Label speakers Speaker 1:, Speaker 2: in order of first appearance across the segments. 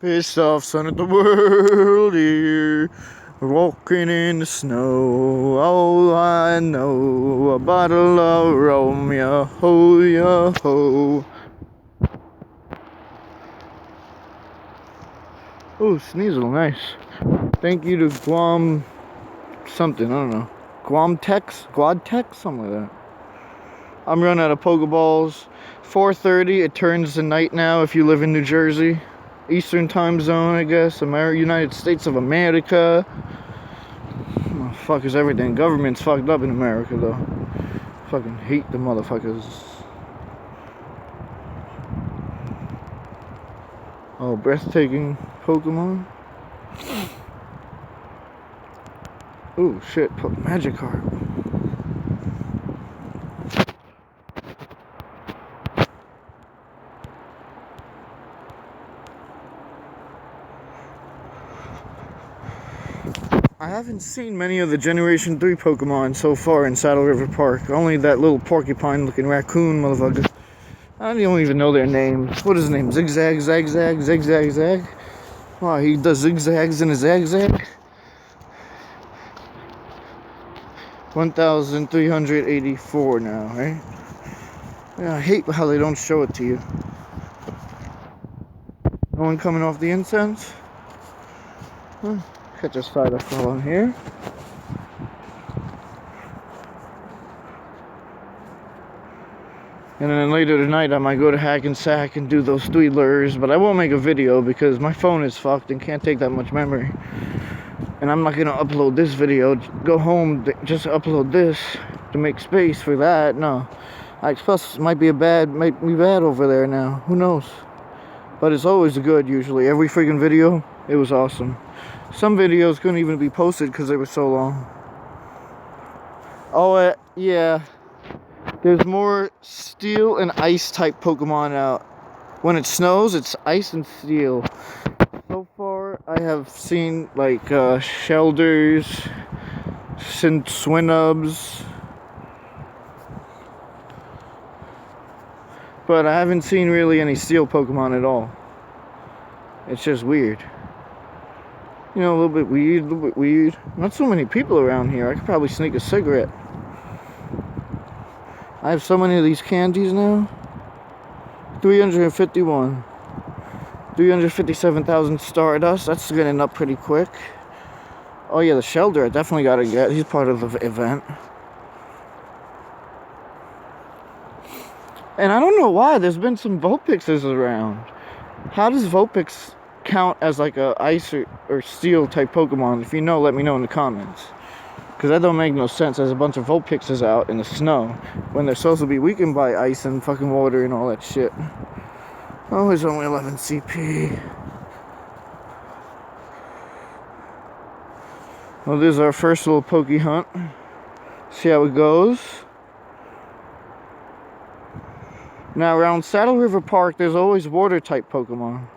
Speaker 1: Pissed off son of the world here, walking in the snow. All I know, a bottle of rum, yo-ho, yo-ho. Oh, Sneasel, nice. Thank you to Guam something, I don't know. Guam Tex? Guad Tex? Something like that. I'm running out of Pokeballs. 4:30, it turns to night now if you live in New Jersey. Eastern time zone, I guess. United States of America. Oh, fuck is everything. Government's fucked up in America, though. Fucking hate the motherfuckers. Oh, breathtaking Pokemon. Ooh, shit. Magikarp. I haven't seen many of the Generation 3 Pokemon so far in Saddle River Park. Only that little porcupine-looking raccoon motherfucker. I don't even know their names. What is his name? Zigzag, Zagzag, Zigzag, Zag? Wow, he does zigzags in a zagzag? 1,384 now, right? Yeah, I hate how they don't show it to you. No one coming off the incense? Huh. Catch a side of fall on here. And then later tonight I might go to Hackensack and do those 3 lures, but I won't make a video because my phone is fucked and can't take that much memory. And I'm not gonna upload this video, go home, just upload this to make space for that. No. Plus might be bad over there now. Who knows? But it's always good usually. Every freaking video, it was awesome. Some videos couldn't even be posted because they were so long. Oh, yeah. There's more steel and ice type Pokemon out. When it snows, it's ice and steel. So far, I have seen like Shelders, Swinubs. But I haven't seen really any steel Pokemon at all. It's just weird. You know, a little bit weird. Not so many people around here. I could probably sneak a cigarette. I have so many of these candies now. 351. 357,000 Stardust. That's getting up pretty quick. Oh yeah, the Shelder I definitely gotta get. He's part of the event. And I don't know why, there's been some Vulpixes around. How does Vulpix count as like a ice or steel type Pokemon? If you know, let me know in the comments. Because that don't make no sense. There's a bunch of Vulpixes out in the snow when they're supposed to be weakened by ice and fucking water and all that shit. Oh, it's only 11 CP. Well, this is our first little Poke hunt. See how it goes. Now, around Saddle River Park, there's always water-type Pokemon,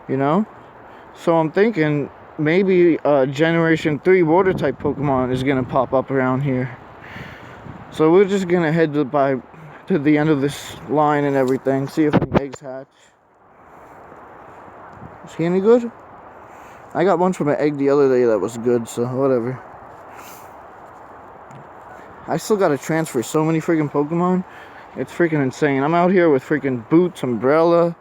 Speaker 1: you know? So I'm thinking maybe Generation 3 water-type Pokemon is going to pop up around here. So we're just going to head to the end of this line and everything, see if any eggs hatch. Is he any good? I got one from an egg the other day that was good, so whatever. I still got to transfer so many freaking Pokemon. It's freaking insane. I'm out here with freaking boots, umbrella.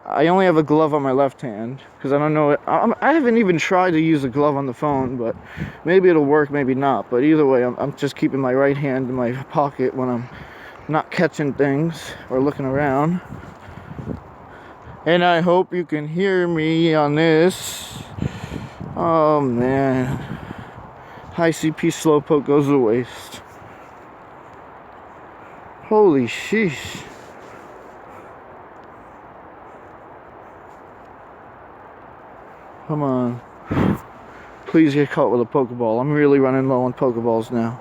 Speaker 1: I only have a glove on my left hand because I don't know it. I haven't even tried to use a glove on the phone, but maybe it'll work, maybe not. But either way, I'm just keeping my right hand in my pocket when I'm not catching things or looking around. And I hope you can hear me on this. Oh man, high CP Slowpoke goes to waste. Holy sheesh. Come on. Please get caught with a Pokeball. I'm really running low on Pokeballs now.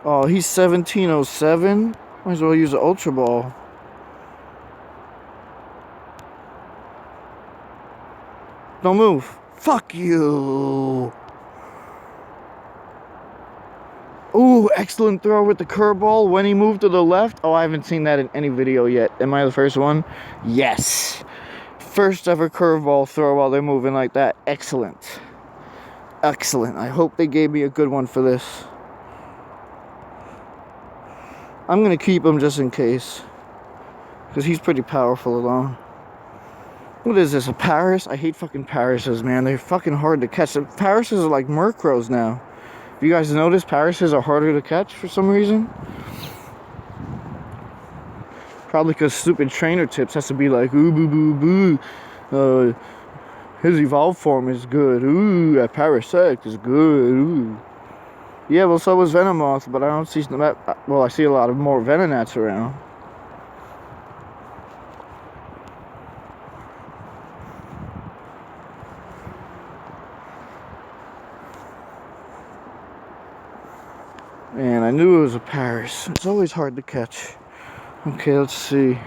Speaker 1: Oh, he's 1707? Might as well use an Ultra Ball. Don't move. Fuck you. Ooh, excellent throw with the curveball when he moved to the left. Oh, I haven't seen that in any video yet. Am I the first one? Yes. First ever curveball throw while they're moving like that. Excellent. Excellent. I hope they gave me a good one for this. I'm going to keep him just in case. Because he's pretty powerful alone. What is this, a Paris? I hate fucking Parises, man. They're fucking hard to catch. The Parises are like Murkrows now. Have you guys noticed Parises are harder to catch for some reason? Probably because stupid trainer tips has to be like, ooh, boo, boo, boo. His evolved form is good. Ooh, that Parasect is good. Ooh. Yeah, well, so was Venomoth, but I don't see... Well, I see a lot of more Venonats around. Man, I knew it was a Paris. It's always hard to catch. Okay, let's see.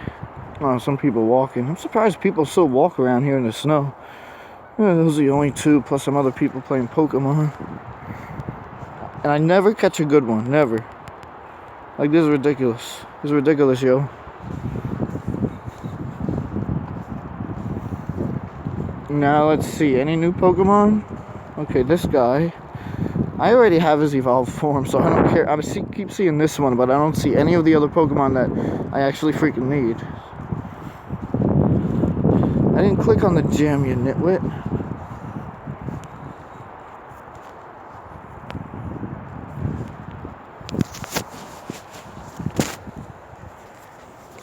Speaker 1: Oh, some people walking. I'm surprised people still walk around here in the snow. Yeah, those are the only two, plus some other people playing Pokemon. And I never catch a good one. Never. Like, this is ridiculous. This is ridiculous, yo. Now, let's see. Any new Pokemon? Okay, this guy. I already have his evolved form, so I don't care. I keep seeing this one, but I don't see any of the other Pokemon that I actually freaking need. I didn't click on the gem, you nitwit.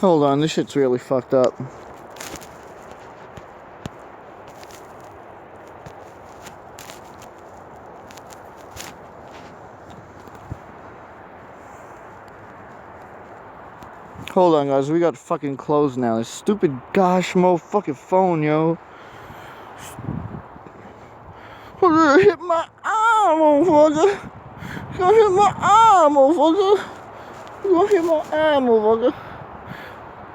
Speaker 1: Hold on, this shit's really fucked up. Hold on, guys, we got fucking closed now. This stupid gosh motherfucking phone, yo. Hit my arm, motherfucker. You gonna hit my arm, motherfucker. You gonna hit my arm, motherfucker.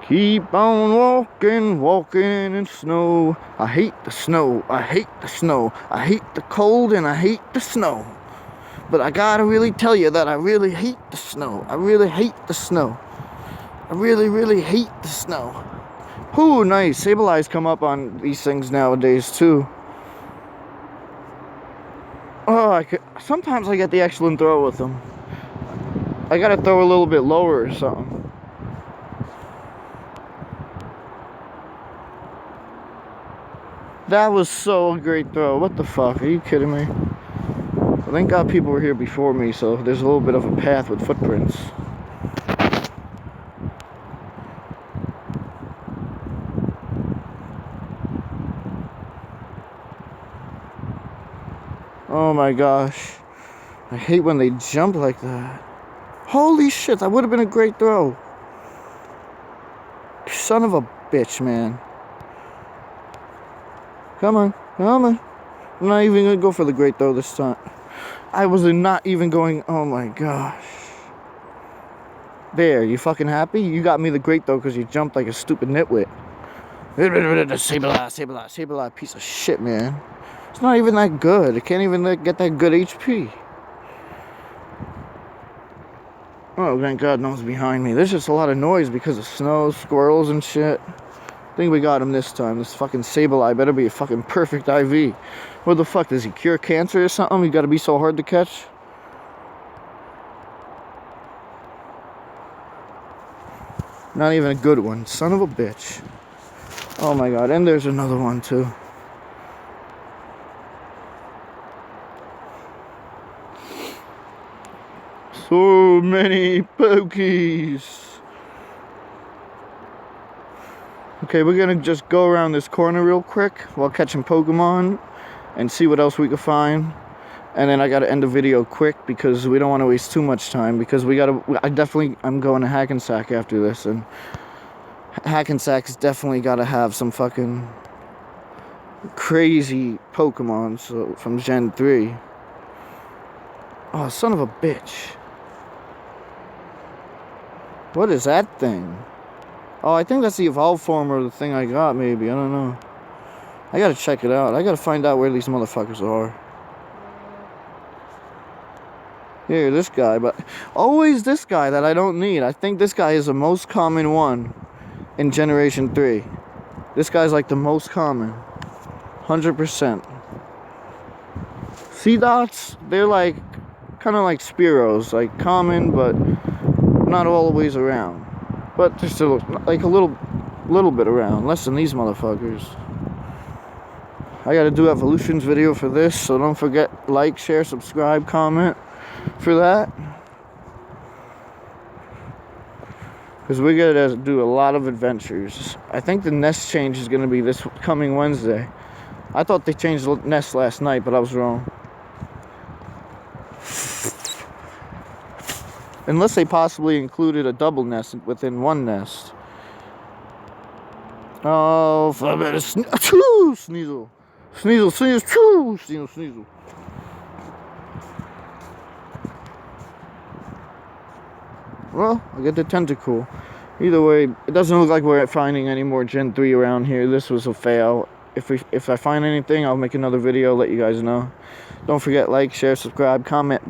Speaker 1: Keep on walking, walking in snow. I hate the snow, I hate the snow. I hate the cold and I hate the snow. But I gotta really tell you that I really hate the snow. I really hate the snow. I really, really hate the snow. Ooh, nice. Sableyes come up on these things nowadays, too. Oh, sometimes I get the excellent throw with them. I gotta throw a little bit lower or something. That was so a great throw. What the fuck? Are you kidding me? Well, thank God people were here before me, so there's a little bit of a path with footprints. Oh my gosh. I hate when they jump like that. Holy shit, that would have been a great throw. Son of a bitch, man. Come on, come on. I'm not even gonna go for the great throw this time. I was not even going, oh my gosh. There, you fucking happy? You got me the great throw because you jumped like a stupid nitwit. Sableye, piece of shit, man. It's not even that good. It can't even get that good HP. Oh, thank God no one's behind me. There's just a lot of noise because of snow, squirrels, and shit. I think we got him this time. This fucking Sableye better be a fucking perfect IV. What the fuck? Does he cure cancer or something? He gotta be so hard to catch? Not even a good one. Son of a bitch. Oh my God. And there's another one too. So many Pokies. Okay, we're gonna just go around this corner real quick while catching Pokemon and see what else we can find. And then I gotta end the video quick because we don't want to waste too much time because I'm going to Hackensack after this, and Hackensack's definitely gotta have some fucking crazy Pokemon from Gen 3. Oh, son of a bitch. What is that thing? Oh, I think that's the evolved form of the thing I got, maybe. I don't know. I gotta check it out. I gotta find out where these motherfuckers are. Here, this guy, but always this guy that I don't need. I think this guy is the most common one in Generation 3. This guy's like the most common. 100%. Sea dots, they're like kind of like Spiros, like common but not always around. But they're still like a little bit around, less than these motherfuckers. I gotta do evolutions video for this, so don't forget, like, share, subscribe, comment for that. Because we're gonna do a lot of adventures. I think the nest change is gonna be this coming Wednesday. I thought they changed the nest last night, but I was wrong. Unless they possibly included a double nest within one nest. Oh, I better sneasel. Sneasel, sneasel, sneasel, sneasel. Well, I get the tentacle. Either way, it doesn't look like we're finding any more Gen 3 around here. This was a fail. If I find anything, I'll make another video, let you guys know. Don't forget, like, share, subscribe, comment.